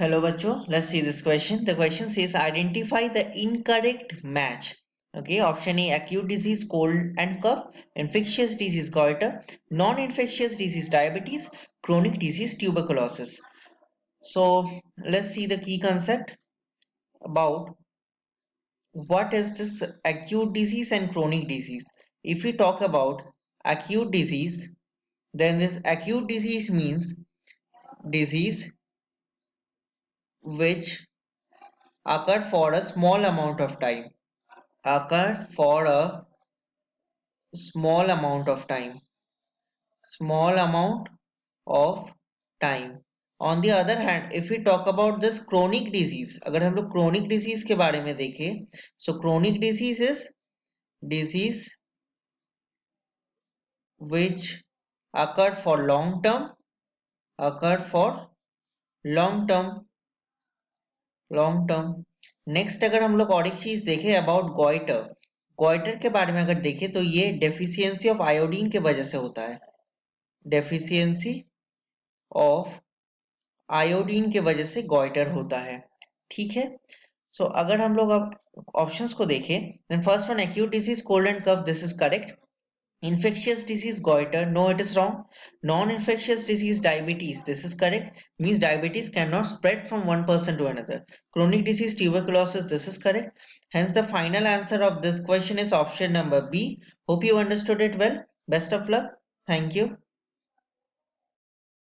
Hello, bachcho. Let's see this question. The question says identify the incorrect match. Okay, option A acute disease, cold and cough, infectious disease, goiter, non infectious disease, diabetes, chronic disease, tuberculosis. So, let's see the key concept about what is this acute disease and chronic disease. If we talk about acute disease, then this acute disease means disease which occurred for a small amount of time occur for a small amount of time. On the other hand, if we talk about this chronic disease, अगर हम लोग chronic disease के बारे में देखें, so chronic disease is disease which occurred for occurred for long term long term. Next अगर हम लोग और एक चीज देखें अबाउट गोइटर, गोइटर के बारे में अगर देखें तो ये डेफिशिएंसी ऑफ आयोडीन के वजह से होता है, डेफिशिएंसी ऑफ आयोडीन के वजह से गोइटर होता है। ठीक है, सो अगर हम लोग अब ऑप्शंस को देखें, then first one acute disease cold and cough, this is correct. Infectious disease goiter, no it is wrong. Non-infectious disease diabetes, this is correct, means diabetes cannot spread from one person to another. Chronic disease tuberculosis, this is correct. Hence the final answer of this question is option number B. Hope you understood it well. Best of luck. Thank you.